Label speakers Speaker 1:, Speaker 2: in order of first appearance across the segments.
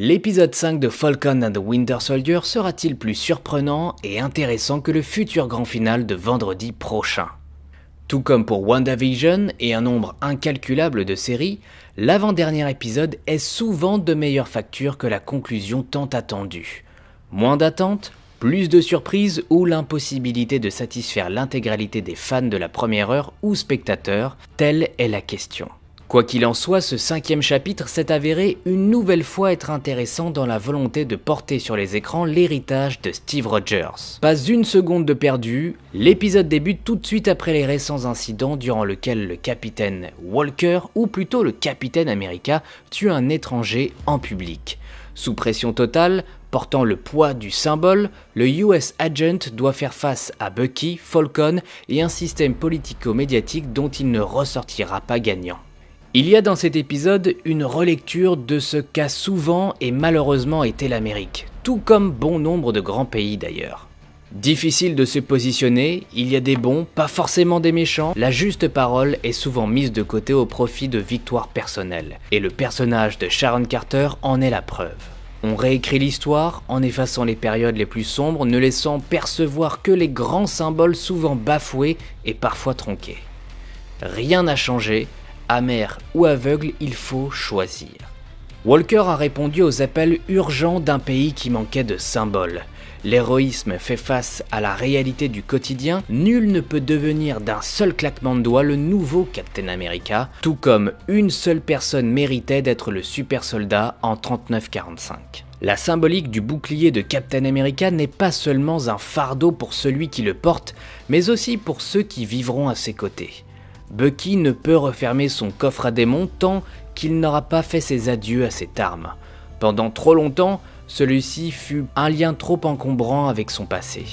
Speaker 1: L'épisode 5 de Falcon and the Winter Soldier sera-t-il plus surprenant et intéressant que le futur grand final de vendredi prochain? Tout comme pour WandaVision et un nombre incalculable de séries, l'avant-dernier épisode est souvent de meilleure facture que la conclusion tant attendue. Moins d'attente, plus de surprises ou l'impossibilité de satisfaire l'intégralité des fans de la première heure ou spectateurs, telle est la question. Quoi qu'il en soit, ce 5e chapitre s'est avéré une nouvelle fois être intéressant dans la volonté de porter sur les écrans l'héritage de Steve Rogers. Pas une seconde de perdu, l'épisode débute tout de suite après les récents incidents durant lesquels le capitaine Walker, ou plutôt le capitaine America, tue un étranger en public. Sous pression totale, portant le poids du symbole, le US Agent doit faire face à Bucky, Falcon et un système politico-médiatique dont il ne ressortira pas gagnant. Il y a dans cet épisode une relecture de ce qu'a souvent et malheureusement été l'Amérique, tout comme bon nombre de grands pays d'ailleurs. Difficile de se positionner, il y a des bons, pas forcément des méchants, la juste parole est souvent mise de côté au profit de victoires personnelles, et le personnage de Sharon Carter en est la preuve. On réécrit l'histoire en effaçant les périodes les plus sombres, ne laissant percevoir que les grands symboles souvent bafoués et parfois tronqués. Rien n'a changé. Amer ou aveugle, il faut choisir. Walker a répondu aux appels urgents d'un pays qui manquait de symboles. L'héroïsme fait face à la réalité du quotidien, nul ne peut devenir d'un seul claquement de doigts le nouveau Captain America, tout comme une seule personne méritait d'être le super soldat en 39-45. La symbolique du bouclier de Captain America n'est pas seulement un fardeau pour celui qui le porte, mais aussi pour ceux qui vivront à ses côtés. Bucky ne peut refermer son coffre à démons tant qu'il n'aura pas fait ses adieux à cette arme. Pendant trop longtemps, celui-ci fut un lien trop encombrant avec son passé.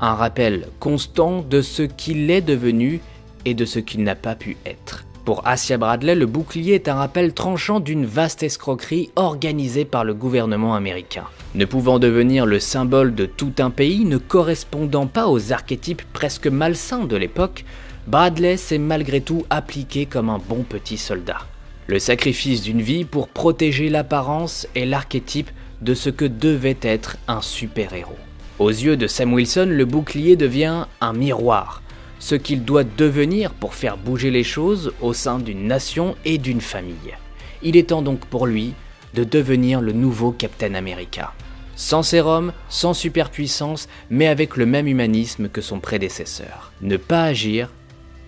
Speaker 1: Un rappel constant de ce qu'il est devenu et de ce qu'il n'a pas pu être. Pour Asia Bradley, le bouclier est un rappel tranchant d'une vaste escroquerie organisée par le gouvernement américain. Ne pouvant devenir le symbole de tout un pays, ne correspondant pas aux archétypes presque malsains de l'époque, Bradley s'est malgré tout appliqué comme un bon petit soldat. Le sacrifice d'une vie pour protéger l'apparence et l'archétype de ce que devait être un super-héros. Aux yeux de Sam Wilson, le bouclier devient un miroir, ce qu'il doit devenir pour faire bouger les choses au sein d'une nation et d'une famille. Il est temps donc pour lui de devenir le nouveau Captain America. Sans sérum, sans superpuissance, mais avec le même humanisme que son prédécesseur. Ne pas agir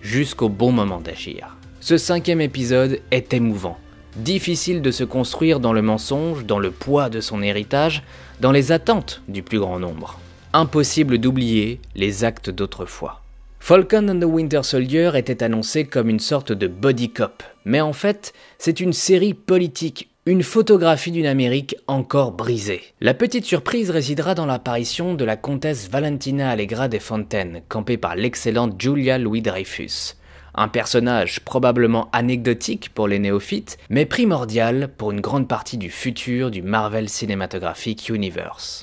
Speaker 1: jusqu'au bon moment d'agir. Ce 5e épisode est émouvant. Difficile de se construire dans le mensonge, dans le poids de son héritage, dans les attentes du plus grand nombre. Impossible d'oublier les actes d'autrefois. Falcon and the Winter Soldier était annoncé comme une sorte de body cop, mais en fait, c'est une série politique, une photographie d'une Amérique encore brisée. La petite surprise résidera dans l'apparition de la comtesse Valentina Allegra de Fontaine, campée par l'excellente Julia Louis-Dreyfus. Un personnage probablement anecdotique pour les néophytes, mais primordial pour une grande partie du futur du Marvel Cinematic Universe.